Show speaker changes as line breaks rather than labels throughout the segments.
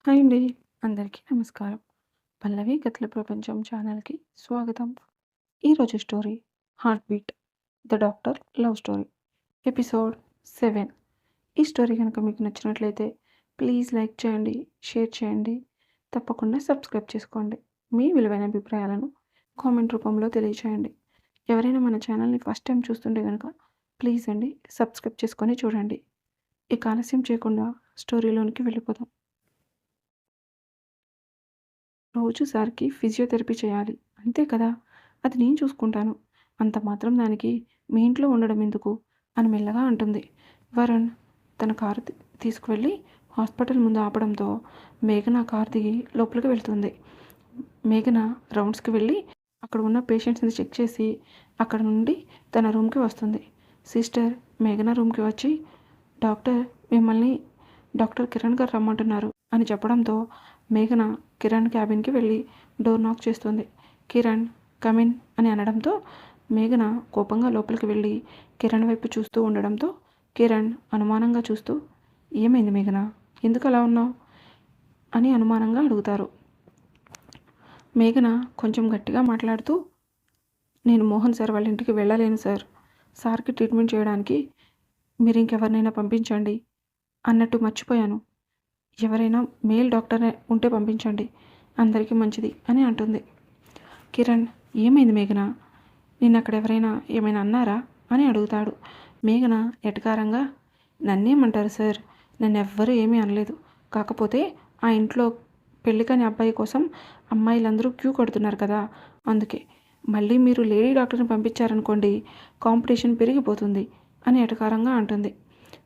Hi అండి. అందరికీ నమస్కారం. 'పల్లవి కథల ప్రపంచం' ఛానల్‌కి స్వాగతం. ఈరోజు story 'heart beat the doctor love story' episode 7. ఈ స్టోరీ గనుక మీకు నచ్చినట్లయితే ప్లీజ్ లైక్ చేయండి, షేర్ చేయండి. తప్పకుండా సబ్స్క్రైబ్ చేసుకోండి. మీ విలువైన అభిప్రాయాలను కామెంట్ రూపంలో తెలియచేయండి. ఎవరైనా మన ఛానల్‌ని ఫస్ట్ టైం చూస్తుంటే గనుక ప్లీజ్ అండి సబ్స్క్రైబ్ చేసుకొని చూడండి. ఇక ఆలస్యం చేయకుండా స్టోరీలోనికి వెళ్ళిపోదాం. రోజు సార్‌కి ఫిజియోథెరపీ చేయాలి. అంతే కదా! అది నేను చూసుకుంటాను. అంత మాత్రం దానికి మీ ఇంట్లో ఉండడం ఎందుకు? అని మెల్లగా అంటుంది. వరుణ్ తన కారు తీసుకువెళ్ళి హాస్పిటల్ ముందు ఆపడంతో మేఘన కారు దిగి లోపలికి వెళ్తుంది. మేఘన రౌండ్స్‌కి వెళ్ళి అక్కడ ఉన్న పేషెంట్స్‌ని చెక్ చేసి అక్కడ నుండి తన రూమ్‌కి వస్తుంది. సిస్టర్ మేఘన రూమ్‌కి వచ్చి డాక్టర్ మిమ్మల్ని డాక్టర్ కిరణ్ గారు రమ్మంటున్నారు అని చెప్పడంతో మేఘన కిరణ్ క్యాబిన్‌కి వెళ్ళి డోర్ నాక్ చేస్తుంది. కిరణ్ కమిన్ అని అనడంతో మేఘన కోపంగా లోపలికి వెళ్ళి కిరణ్ వైపు చూస్తూ ఉండడంతో కిరణ్ అనుమానంగా చూస్తూ ఏమైంది మేఘన? ఎందుకు అలా ఉన్నావు? అని అనుమానంగా అడుగుతారు. మేఘన కొంచెం గట్టిగా మాట్లాడుతూ నేను మోహన్ సార్ వాళ్ళ ఇంటికి వెళ్ళలేను సార్. సార్‌కి ట్రీట్మెంట్ చేయడానికి మీరు ఇంకెవరినైనా పంపించండి అన్నట్టు మర్చిపోయాను. ఎవరైనా మేల్ డాక్టర్ ఉంటే పంపించండి. అందరికీ మంచిది అని అంటుంది. కిరణ్ ఏమైంది మేఘన? నిన్నక్కడ ఎవరైనా ఏమైనా అన్నారా? అని అడుగుతాడు. మేఘన ఎటకారంగా నన్నేమంటారు సార్? నన్నెవ్వరూ ఏమీ అనలేదు. కాకపోతే ఆ ఇంట్లో పెళ్లి కాని అబ్బాయి కోసం అమ్మాయిలందరూ క్యూ కడుతున్నారు కదా! అందుకే. మళ్ళీ మీరు లేడీ డాక్టర్‌ని పంపించారనుకోండి కాంపిటీషన్ పెరిగిపోతుంది అని ఎటకారంగా అంటుంది.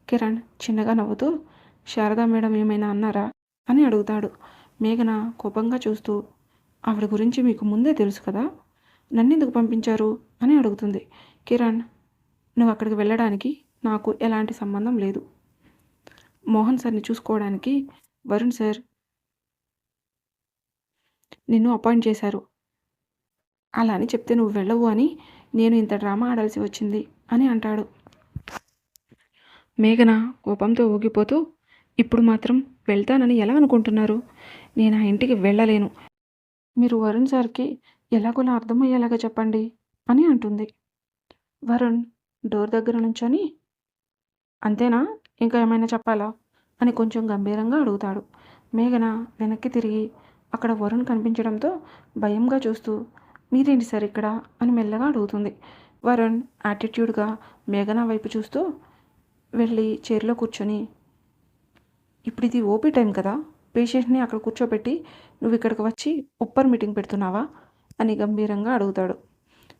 కిరణ్ చిన్నగా నవ్వుతూ శారదా మేడం ఏమైనా అన్నారా? అని అడుగుతాడు. మేఘన కోపంగా చూస్తూ ఆవిడ గురించి మీకు ముందే తెలుసు కదా! నన్నెందుకు పంపించారు? అని అడుగుతుంది. కిరణ్ నువ్వు అక్కడికి వెళ్ళడానికి నాకు ఎలాంటి సంబంధం లేదు. మోహన్ సార్‌ని చూసుకోవడానికి వరుణ్ సార్ నిన్ను అపాయింట్ చేశారు. అలా అని చెప్తే నువ్వు వెళ్ళవు అని నేను ఇంత డ్రామా ఆడాల్సి వచ్చింది అని అంటాడు. మేఘన కోపంతో ఊగిపోతూ ఇప్పుడు మాత్రం వెళ్తానని ఎలా అనుకుంటున్నారు? నేను ఆ ఇంటికి వెళ్ళలేను. మీరు వరుణ్ సార్‌కి ఎలాగోలా అర్థమయ్యేలాగా చెప్పండి అని అంటుంది. వరుణ్ డోర్ దగ్గర నుంచొని అంతేనా? ఇంకా ఏమైనా చెప్పాలా? అని కొంచెం గంభీరంగా అడుగుతాడు. మేఘన వెనక్కి తిరిగి అక్కడ వరుణ్ కనిపించడంతో భయంగా చూస్తూ మీరేంటి సార్ ఇక్కడ? అని మెల్లగా అడుగుతుంది. వరుణ్ యాటిట్యూడ్‌గా మేఘన వైపు చూస్తూ వెళ్ళి చైర్‌లో కూర్చొని ఇప్పుడు ఇది ఓపీ టైం కదా! పేషెంట్‌ని అక్కడ కూర్చోబెట్టి నువ్వు ఇక్కడికి వచ్చి ఉప్పర్ మీటింగ్ పెడుతున్నావా? అని గంభీరంగా అడుగుతాడు.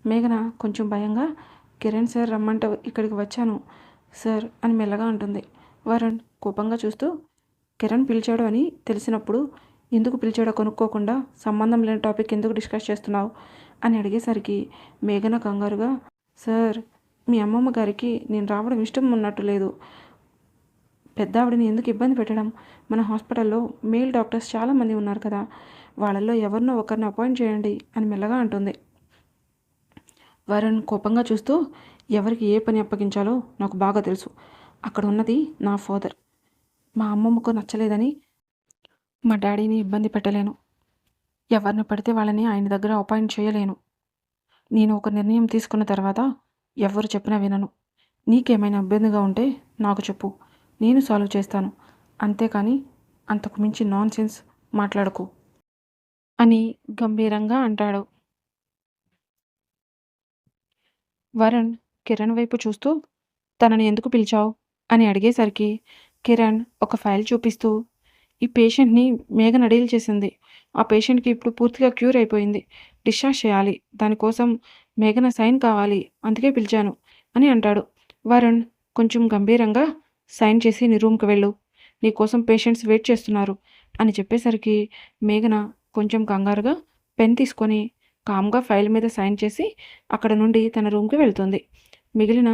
మేఘన కొంచెం భయంగా కిరణ్ సార్ రమ్మంటే ఇక్కడికి వచ్చాను సార్ అని మెల్లగా అంటుంది. వరుణ్ కోపంగా చూస్తూ కిరణ్ పిలిచాడు అని తెలిసినప్పుడు ఎందుకు పిలిచాడో కనుక్కోకుండా సంబంధం లేని టాపిక్ ఎందుకు డిస్కస్ చేస్తున్నావు అని అడిగేసరికి మేఘన కంగారుగా సార్ మీ అమ్మమ్మ గారికి నేను రావడం ఇష్టం ఉన్నట్టు లేదు. పెద్ద ఆవిడని ఎందుకు ఇబ్బంది పెట్టడం? మన హాస్పిటల్లో మేల్ డాక్టర్స్ చాలామంది ఉన్నారు కదా! వాళ్ళల్లో ఎవరినో ఒకరిని అపాయింట్ చేయండి అని మెల్లగా అంటుంది. వరుణ్ కోపంగా చూస్తూ ఎవరికి ఏ పని అప్పగించాలో నాకు బాగా తెలుసు. అక్కడ ఉన్నది నా ఫాదర్. మా అమ్మమ్మకు నచ్చలేదని మా డాడీని ఇబ్బంది పెట్టలేను. ఎవరిని పడితే వాళ్ళని ఆయన దగ్గర అపాయింట్ చేయలేను. నేను ఒక నిర్ణయం తీసుకున్న తర్వాత ఎవరు చెప్పినా వినను. నీకేమైనా ఇబ్బందిగా ఉంటే నాకు చెప్పు. నేను సాల్వ్ చేస్తాను. అంతేకాని అంతకు మించి నాన్‌సెన్స్ మాట్లాడకు అని గంభీరంగా అంటాడు. వరుణ్ కిరణ్ వైపు చూస్తూ తనని ఎందుకు పిలిచావు? అని అడిగేసరికి కిరణ్ ఒక ఫైల్ చూపిస్తూ ఈ పేషెంట్‌ని మేఘన డీల్ చేసింది. ఆ పేషెంట్‌కి ఇప్పుడు పూర్తిగా క్యూర్ అయిపోయింది. డిశ్చార్జ్ చేయాలి. దానికోసం మేఘన సైన్ కావాలి. అందుకే పిలిచాను అని అంటాడు. వరుణ్ కొంచెం గంభీరంగా సైన్ చేసి నీ రూమ్‌కి వెళ్ళు. నీ కోసం పేషెంట్స్ వెయిట్ చేస్తున్నారు అని చెప్పేసరికి మేఘన కొంచెం కంగారుగా పెన్ తీసుకొని కామ్‌గా ఫైల్ మీద సైన్ చేసి అక్కడ నుండి తన రూమ్‌కి వెళ్తుంది. మిగిలిన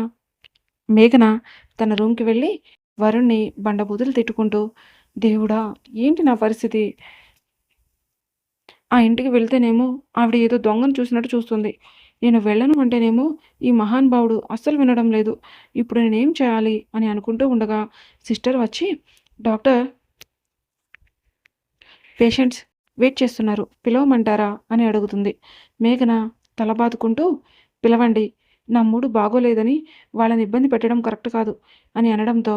మేఘన తన రూమ్‌కి వెళ్ళి వరుణ్‌ని బండబూతులు తిట్టుకుంటూ దేవుడా! ఏంటి నా పరిస్థితి? ఆ ఇంటికి వెళ్తేనేమో ఆవిడ ఏదో దొంగను చూసినట్టు చూస్తుంది. నేను వెళ్ళను అంటేనేమో ఈ మహానుభావుడు అస్సలు వినడం లేదు. ఇప్పుడు నేనేం చేయాలి అని అనుకుంటూ ఉండగా సిస్టర్ వచ్చి డాక్టర్ పేషెంట్స్ వెయిట్ చేస్తున్నారు. పిలవమంటారా అని అడుగుతుంది. మేఘన తల బాదుకుంటూ పిలవండి. నా మూడ్ బాగోలేదని వాళ్ళని ఇబ్బంది పెట్టడం కరెక్ట్ కాదు అని అనడంతో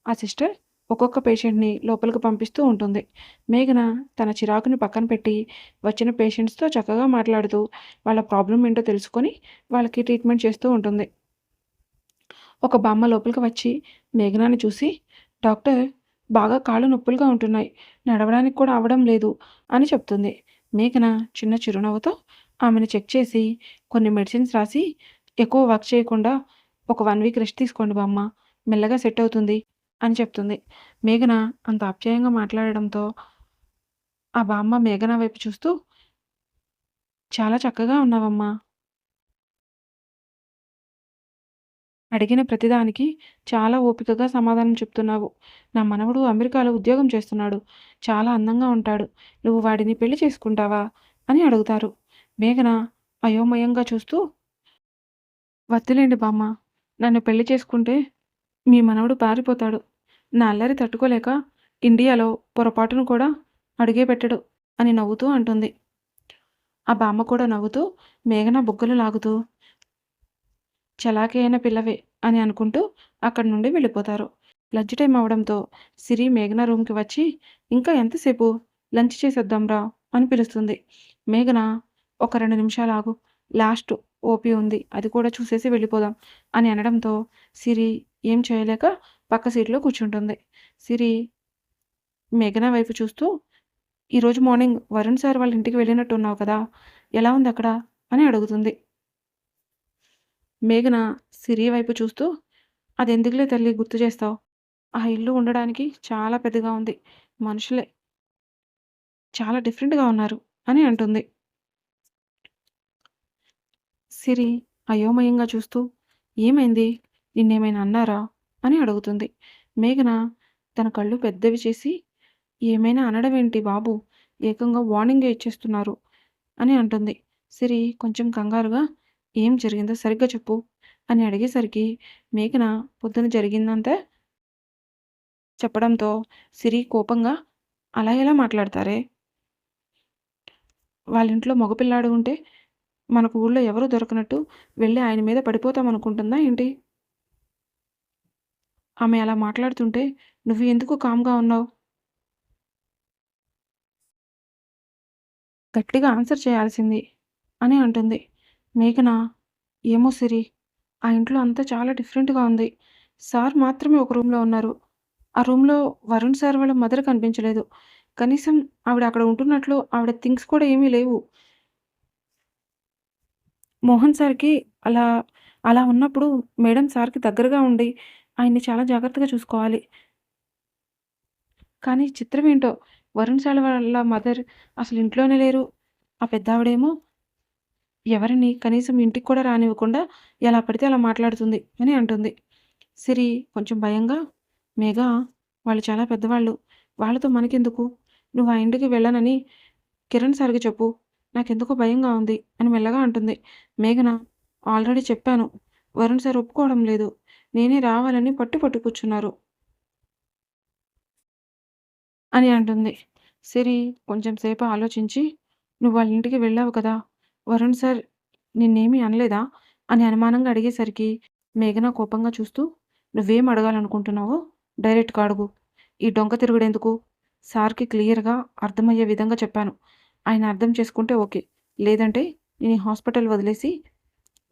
ఆ సిస్టర్ ఒక్కొక్క పేషెంట్‌ని లోపలికి పంపిస్తూ ఉంటుంది. మేఘన తన చిరాకుని పక్కన పెట్టి వచ్చిన పేషెంట్స్‌తో చక్కగా మాట్లాడుతూ వాళ్ళ ప్రాబ్లమ్ ఏంటో తెలుసుకొని వాళ్ళకి ట్రీట్మెంట్ చేస్తూ ఉంటుంది. ఒక బామ్మ లోపలికి వచ్చి మేఘనాని చూసి, డాక్టర్ బాగా కాళ్ళు నొప్పులుగా ఉంటున్నాయి. నడవడానికి కూడా అవ్వడం లేదు అని చెప్తుంది. మేఘన చిన్న చిరునవ్వుతో ఆమెను చెక్ చేసి కొన్ని మెడిసిన్స్ రాసి, ఎక్కువ వర్క్ చేయకుండా ఒక 1 వీక్ రెస్ట్ తీసుకోండి బామ్మ. మెల్లగా సెట్ అవుతుంది అని చెప్తుంది. మేఘన అంత ఆప్యాయంగా మాట్లాడడంతో ఆ బామ్మ మేఘన వైపు చూస్తూ, చాలా చక్కగా ఉన్నావమ్మా. అడిగిన ప్రతిదానికి చాలా ఓపికగా సమాధానం చెప్తున్నావు. నా మనవడు అమెరికాలో ఉద్యోగం చేస్తున్నాడు. చాలా అందంగా ఉంటాడు. నువ్వు వాడిని పెళ్లి చేసుకుంటావా? అని అడుగుతారు. మేఘన అయోమయంగా చూస్తూ, వద్దులేండి బామ్మ. నన్ను పెళ్లి చేసుకుంటే మీ మనవడు పారిపోతాడు. నా అల్లరి తట్టుకోలేక ఇండియాలో పొరపాటును కూడా అడుగే పెట్టడు అని నవ్వుతూ అంటుంది. ఆ బామ్మ కూడా నవ్వుతూ మేఘన బుగ్గలు లాగుతూ చలాకీ అయిన పిల్లవే అని అనుకుంటూ అక్కడి నుండి వెళ్ళిపోతారు. లంచ్ టైం అవ్వడంతో సిరి మేఘన రూమ్‌కి వచ్చి, ఇంకా ఎంతసేపు? లంచ్ చేసొద్దాంరా అని పిలుస్తుంది. మేఘన ఒక 2 నిమిషాలు ఆగు. లాస్ట్ ఓపీ ఉంది. అది కూడా చూసేసి వెళ్ళిపోదాం అని అనడంతో సిరి ఏం చేయలేక పక్క సీట్‌లో కూర్చుంటుంది. సిరి మేఘన వైపు చూస్తూ, ఈరోజు మార్నింగ్ వరుణ్ సార్ వాళ్ళ ఇంటికి వెళ్ళినట్టున్నావు కదా! ఎలా ఉందక్కడ? అని అడుగుతుంది. మేఘన సిరి వైపు చూస్తూ, అదెందుకులే తల్లి గుర్తు చేస్తావు? ఆ ఇల్లు ఉండడానికి చాలా పెద్దగా ఉంది. మనుషులే చాలా డిఫరెంట్‌గా ఉన్నారు అని అంటుంది. సిరి అయోమయంగా చూస్తూ, ఏమైంది? నిన్నేమైనా అన్నారా? అని అడుగుతుంది. మేఘన తన కళ్ళు పెద్దవి చేసి, ఏమైనా అనడమేంటి బాబు! ఏకంగా వార్నింగే ఇచ్చేస్తున్నారు అని అంటుంది. సిరి కొంచెం కంగారుగా, ఏం జరిగిందో సరిగ్గా చెప్పు అని అడిగేసరికి మేఘన పొద్దున జరిగిందంతా చెప్పడంతో సిరి కోపంగా, అలా ఎలా మాట్లాడతారే? వాళ్ళింట్లో మగపిల్లాడు ఉంటే మనకు ఊళ్ళో ఎవరు దొరకనట్టు వెళ్ళి ఆయన మీద పడిపోతామనుకుంటుందా ఏంటి? ఆమె అలా మాట్లాడుతుంటే నువ్వు ఎందుకు కామ్‌గా ఉన్నావు? గట్టిగా ఆన్సర్ చేయాల్సింది అని అంటుంది. మేఘన ఏమో సిరి, ఆ ఇంట్లో అంతా చాలా డిఫరెంట్‌గా ఉంది. సార్ మాత్రమే ఒక రూమ్‌లో ఉన్నారు. ఆ రూమ్‌లో వరుణ్ సార్ వాళ్ళ మదర్ కనిపించలేదు. కనీసం ఆవిడ అక్కడ ఉంటున్నట్లు ఆవిడ థింగ్స్ కూడా ఏమీ లేవు. మోహన్ సార్‌కి అలా అలా ఉన్నప్పుడు మేడం సార్‌కి దగ్గరగా ఉండి ఆయన్ని చాలా జాగ్రత్తగా చూసుకోవాలి. కానీ చిత్రమేంటో వరుణ్ సార్ వాళ్ళ మదర్ అసలు ఇంట్లోనే లేరు. ఆ పెద్దావిడేమో ఎవరిని కనీసం ఇంటికి కూడా రానివ్వకుండా ఎలా పడితే అలా మాట్లాడుతుంది అని అంటుంది. సిరి కొంచెం భయంగా, మేఘ వాళ్ళు చాలా పెద్దవాళ్ళు. వాళ్ళతో మనకెందుకు? నువ్వు ఆ ఇంటికి వెళ్ళనని కిరణ్ సార్‌కి చెప్పు. నాకెందుకో భయంగా ఉంది అని మెల్లగా అంటుంది. మేఘన ఆల్రెడీ చెప్పాను. వరుణ్ సార్ ఒప్పుకోవడం లేదు. నేనే రావాలని పట్టు కూర్చున్నారు అని అంటుంది. సిరి కొంచెం సేపు ఆలోచించి, "నువ్వు వాళ్ళ ఇంటికి వెళ్ళావు కదా! వరుణ్ సార్ నిన్నేమీ అనలేదా?" అని అనుమానంగా అడిగేసరికి, మేఘన కోపంగా చూస్తూ, "నువ్వేం అడగాలనుకుంటున్నావో డైరెక్ట్‌గా అడుగు. ఈ డొంక తిరుగుడెందుకు? సార్‌కి క్లియర్‌గా అర్థమయ్యే విధంగా చెప్పాను. ఆయన అర్థం చేసుకుంటే ఓకే. లేదంటే నేను ఈ హాస్పిటల్ వదిలేసి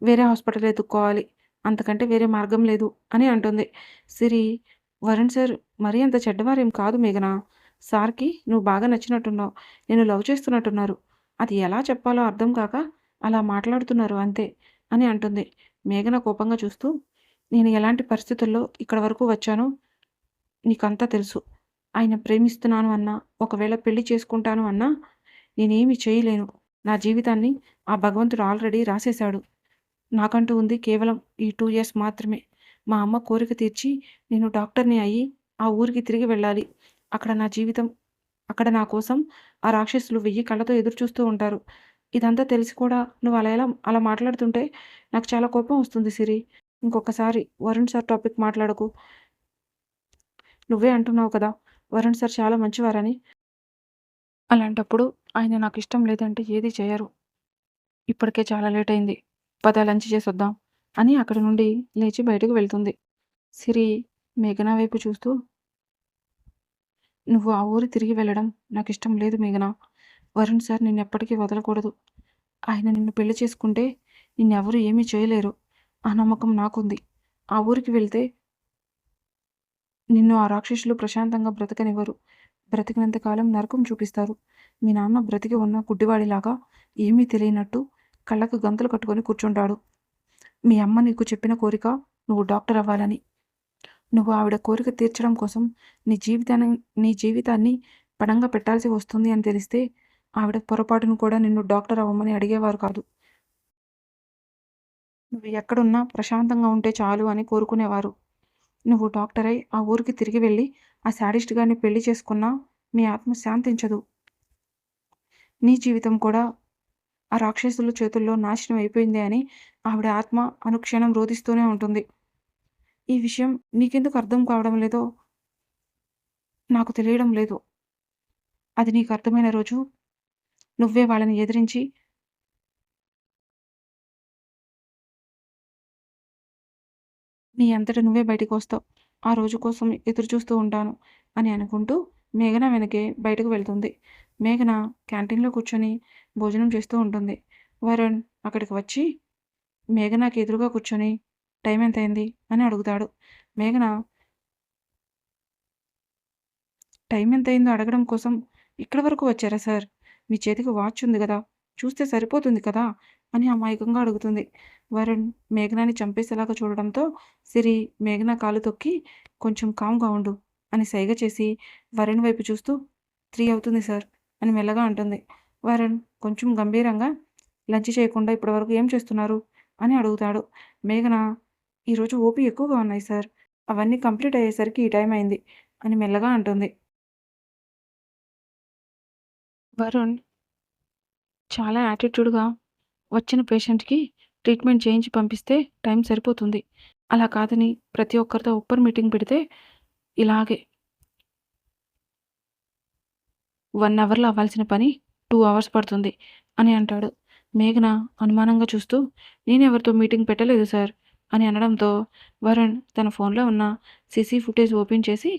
వేరే హాస్పిటల్ ఎతుక్కోవాలి. అంతకంటే వేరే మార్గం లేదు" అని అంటుంది. సిరి, "వరుణ్ సార్ మరీ అంత చెడ్డవారేం కాదు మేఘన. సార్‌కి నువ్వు బాగా నచ్చినట్టున్నావు. నిన్ను లవ్ చేస్తున్నట్టున్నారు. అది ఎలా చెప్పాలో అర్థం కాక అలా మాట్లాడుతున్నారు అంతే" అని అంటుంది. మేఘన కోపంగా చూస్తూ, "నేను ఎలాంటి పరిస్థితుల్లో ఇక్కడి వరకు వచ్చానో నీకంతా తెలుసు. ఆయన ప్రేమిస్తున్నాను అన్నా, ఒకవేళ పెళ్లి చేసుకుంటాను అన్నా నేనేమి చేయలేను. నా జీవితాన్ని ఆ భగవంతుడు ఆల్రెడీ రాసేశాడు. నాకంటూ ఉంది కేవలం ఈ 2 ఇయర్స్ మాత్రమే. మా అమ్మ కోరిక తీర్చి నేను డాక్టర్‌ని అయ్యి ఆ ఊరికి తిరిగి వెళ్ళాలి. అక్కడ నా జీవితం అక్కడ నా కోసం ఆ రాక్షసులు 1000 కళ్ళతో ఎదురు చూస్తూ ఉంటారు. ఇదంతా తెలిసి కూడా నువ్వు అలా మాట్లాడుతుంటే నాకు చాలా కోపం వస్తుంది సిరి. ఇంకొకసారి వరుణ్ సార్ టాపిక్ మాట్లాడకు. నువ్వే అంటున్నావు కదా! వరుణ్ సార్ చాలా మంచివారని. అలాంటప్పుడు ఆయన నాకిష్టం లేదంటే ఏది చేయరు. ఇప్పటికే చాలా లేట్ అయింది. పద లంచ్ చేసొద్దాం అని అక్కడి నుండి లేచి బయటకు వెళ్తుంది. సిరి మేఘన వైపు చూస్తూ, నువ్వు ఆ ఊరు తిరిగి వెళ్ళడం నాకిష్టం లేదు మేఘన. వరుణ్ సార్ నిన్నెప్పటికీ వదలకూడదు. ఆయన నిన్ను పెళ్లి చేసుకుంటే నిన్నెవరు ఏమీ చేయలేరు. ఆ నమ్మకం నాకుంది. ఆ ఊరికి వెళ్తే నిన్ను ఆ రాక్షసులు ప్రశాంతంగా బ్రతకనివ్వరు. బ్రతికినంత కాలం నరకం చూపిస్తారు. మీ నాన్న బ్రతికి ఉన్న గుడ్డివాడిలాగా ఏమీ తెలియనట్టు కళ్ళకు గంతలు కట్టుకొని కూర్చుంటాడు. మీ అమ్మ నీకు చెప్పిన కోరిక నువ్వు డాక్టర్ అవ్వాలని. నువ్వు ఆవిడ కోరిక తీర్చడం కోసం నీ జీవితాన్ని పణంగా పెట్టాల్సి వస్తుంది అని తెలిస్తే ఆవిడ పొరపాటును కూడా నిన్ను డాక్టర్ అవ్వమని అడిగేవారు కాదు. నువ్వు ఎక్కడున్నా ప్రశాంతంగా ఉంటే చాలు అని కోరుకునేవారు. నువ్వు డాక్టరై ఆ ఊరికి తిరిగి వెళ్ళి ఆ శాడిస్ట్ గాడిని పెళ్లి చేసుకున్నా మీ ఆత్మ శాంతించదు. నీ జీవితం కూడా ఆ రాక్షసుల చేతుల్లో నాశనం అయిపోయిందే అని ఆవిడ ఆత్మ అనుక్షణం రోదిస్తూనే ఉంటుంది. ఈ విషయం నీకెందుకు అర్థం కావడం లేదో నాకు తెలియడం లేదు. అది నీకు అర్థమైన రోజు నువ్వే వాళ్ళని ఎదిరించి నీ అంతట నువ్వే బయటికొస్తావు. ఆ రోజు కోసం ఎదురుచూస్తూ ఉంటాను అని అనుకుంటూ మేఘన వెనకే బయటకు వెళ్తుంది. మేఘన క్యాంటీన్‌లో కూర్చొని భోజనం చేస్తూ ఉంటుంది. వరుణ్ అక్కడికి వచ్చి మేఘనకి ఎదురుగా కూర్చొని టైం ఎంతయింది అని అడుగుతాడు. మేఘన టైం ఎంతయిందో అడగడం కోసం ఇక్కడి వరకు వచ్చారా సార్? మీ చేతికి వాచ్ ఉంది గదా! చూస్తే సరిపోతుంది కదా! అని అమాయకంగా అడుగుతుంది. వరుణ్ మేఘనాని చంపేసేలాగా చూడడంతో సిరి మేఘన కాలు తొక్కి కొంచెం కామ్‌గా ఉండు అని సైగ చేసి వరుణ్ వైపు చూస్తూ 3 అవుతుంది సార్ అని మెల్లగా అంటుంది. వరుణ్ కొంచెం గంభీరంగా లంచ్ చేయకుండా ఇప్పటి వరకు ఏం చేస్తున్నారు? అని అడుగుతాడు. మేఘన ఈరోజు ఓపీ ఎక్కువగా ఉన్నాయి సార్. అవన్నీ కంప్లీట్ అయ్యేసరికి ఈ టైం అయింది అని మెల్లగా అంటుంది. వరుణ్ చాలా యాటిట్యూడ్‌గా వచ్చిన పేషెంట్‌కి ట్రీట్మెంట్ చేయించి పంపిస్తే టైం సరిపోతుంది. అలా కాదని ప్రతి ఒక్కరితో ఉప్పర్ మీటింగ్ పెడితే ఇలాగే 1 అవర్‌లో అవ్వాల్సిన పని 2 అవర్స్ పడుతుంది అని అంటాడు. మేఘన అనుమానంగా చూస్తూ నేనెవరితో మీటింగ్ పెట్టలేదు సార్ అని అనడంతో వరుణ్ తన ఫోన్‌లో ఉన్న సీసీ ఫుటేజ్ ఓపెన్ చేసి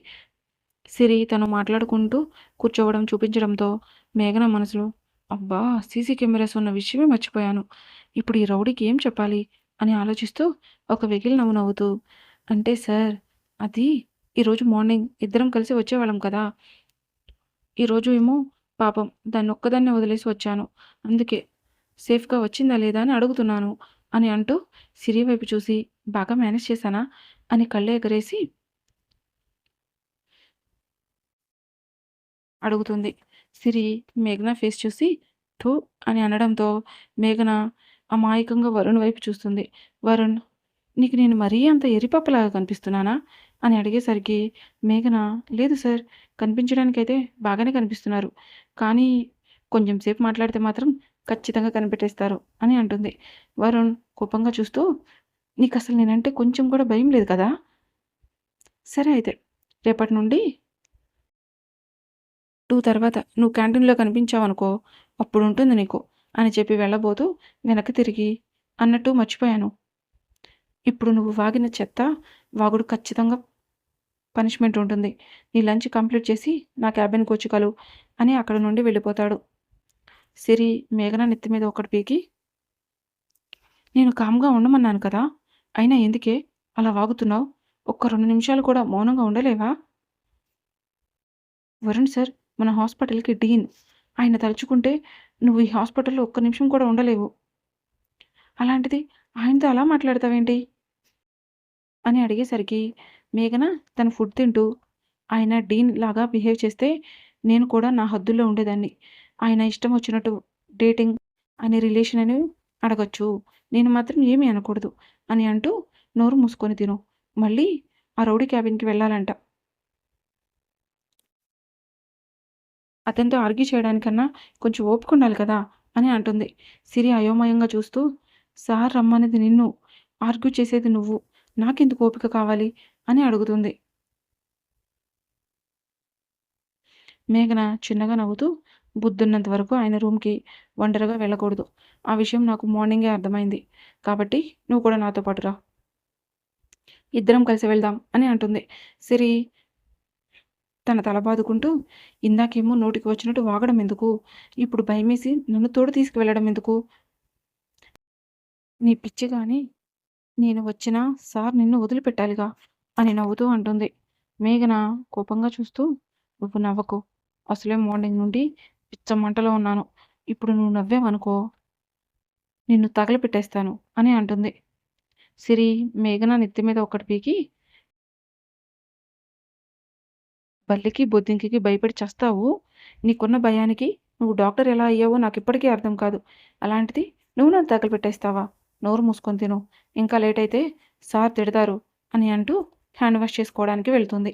సిరి తను మాట్లాడుకుంటూ కూర్చోవడం చూపించడంతో మేఘన మనసులో అబ్బా! సీసీ కెమెరాస్ ఉన్న విషయమే మర్చిపోయాను. ఇప్పుడు ఈ రౌడీకి ఏం చెప్పాలి అని ఆలోచిస్తూ ఒక వెకిలి నవ్వు నవ్వుతూ అంటే సార్ అది ఈరోజు మార్నింగ్ ఇద్దరం కలిసి వచ్చేవాళ్ళం కదా! ఈరోజు ఏమో పాపం దాన్నొక్కదాన్నే వదిలేసి వచ్చాను. అందుకే సేఫ్‌గా వచ్చిందా లేదా అని అడుగుతున్నాను అని అంటూ సిరి వైపు చూసి బాగా మేనేజ్ చేశానా అని కళ్ళు ఎగరేసి అడుగుతుంది. సిరి మేఘన ఫేస్ చూసి థూ అని అనడంతో మేఘన అమాయకంగా వరుణ్ వైపు చూస్తుంది. వరుణ్ నీకు నేను మరీ అంత ఎర్రిపప్పలాగా కనిపిస్తున్నానా? అని అడిగేసరికి మేఘన లేదు సార్ కనిపించడానికైతే బాగానే కనిపిస్తున్నారు. కానీ కొంచెం సేపు మాట్లాడితే మాత్రం ఖచ్చితంగా కనిపెట్టేస్తారు అని అంటుంది. వరుణ్ కోపంగా చూస్తూ నీకసలు నేనంటే కొంచెం కూడా భయం లేదు కదా! సరే అయితే రేపటి నుండి 2 తర్వాత నువ్వు క్యాంటీన్‌లో కనిపించావనుకో అప్పుడుంటుంది నీకు అని చెప్పి వెళ్ళబోతూ వెనక్కి తిరిగి అన్నట్టు మర్చిపోయాను. ఇప్పుడు నువ్వు వాగిన చెత్త వాగుడు ఖచ్చితంగా పనిష్మెంట్ ఉంటుంది. నీ లంచ్ కంప్లీట్ చేసి నా క్యాబిన్‌కొచ్చి కలువు అని అక్కడి నుండి వెళ్ళిపోతాడు. సిరి మేఘన నెత్తి మీద ఒకటి పీకి నేను కామ్‌గా ఉండమన్నాను కదా! అయినా ఎందుకే అలా వాగుతున్నావు? ఒక్క 2 నిమిషాలు కూడా మౌనంగా ఉండలేవా? వరుణ్ సార్ మన హాస్పిటల్‌కి డీన్. ఆయన తలుచుకుంటే నువ్వు ఈ హాస్పిటల్‌లో ఒక్క నిమిషం కూడా ఉండలేవు. అలాంటిది ఆయనతో అలా మాట్లాడతావేంటి? అని అడిగేసరికి మేఘన తన ఫుడ్ తింటూ ఆయన డీన్ లాగా బిహేవ్ చేస్తే నేను కూడా నా హద్దుల్లో ఉండేదాన్ని. ఆయన ఇష్టం వచ్చినట్టు డేటింగ్ అని రిలేషన్ అని అడగొచ్చు. నేను మాత్రం ఏమీ అనకూడదు అని అంటూ నోరు మూసుకొని తిను. మళ్ళీ ఆ రౌడీ క్యాబిన్‌కి వెళ్ళాలంట. అతనితో ఆర్గ్యూ చేయడానికన్నా కొంచెం ఓపిక ఉండాలి కదా! అని అంటుంది. సిరి అయోమయంగా చూస్తూ సార్ రమ్మనేది నిన్ను, ఆర్గ్యూ చేసేది నువ్వు. నాకెందుకు ఓపిక కావాలి? అని అడుగుతుంది. మేఘన చిన్నగా నవ్వుతూ బుద్ధున్నంత వరకు ఆయన రూమ్‌కి ఒంటరిగా వెళ్ళకూడదు. ఆ విషయం నాకు మార్నింగే అర్థమైంది. కాబట్టి నువ్వు కూడా నాతో పాటు రా. ఇద్దరం కలిసి వెళ్దాం అని అంటుంది. సిరి తన తల బాదుకుంటూ, ఇందాకేమో నోటికి వచ్చినట్టు వాగడం ఎందుకు? ఇప్పుడు భయమేసి నన్ను తోడు తీసుకువెళ్ళడం ఎందుకు? నీ పిచ్చి గాని నేను వచ్చినా సార్ నిన్ను వదిలిపెట్టాలిగా అని నవ్వుతూ అంటుంది. మేఘన కోపంగా చూస్తూ, నువ్వు నవ్వకు. అసలే మార్నింగ్ నుండి పిచ్చ మంటలో ఉన్నాను. ఇప్పుడు నువ్వు నవ్వావనుకో నిన్ను తగలపెట్టేస్తాను అని అంటుంది. సిరి మేఘన నెత్తి మీద ఒకటి పీకి, బల్లికి బొద్దింకకి భయపడి చస్తావు. నీకున్న భయానికి నువ్వు డాక్టర్ ఎలా అయ్యావో నాకిప్పటికీ అర్థం కాదు. అలాంటిది నువ్వు నన్ను తగలపెట్టేస్తావా? నోరు మూసుకొని తిను. ఇంకా లేట్ అయితే సార్ తిడతారు అని అంటూ హ్యాండ్ వాష్ చేసుకోవడానికి వెళ్తుంది.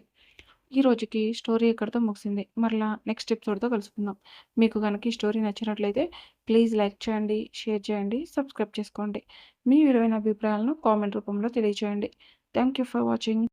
ఈ రోజుకి స్టోరీ ఇక్కడితో ముగిసింది. మరలా నెక్స్ట్ ఎపిసోడ్‌తో కలుసుకుందాం. మీకు గనక ఈ స్టోరీ నచ్చినట్లయితే ప్లీజ్ లైక్ చేయండి, షేర్ చేయండి, సబ్స్క్రైబ్ చేసుకోండి. మీ విలువైన అభిప్రాయాలను కామెంట్ రూపంలో తెలియజేయండి. Thank you for watching.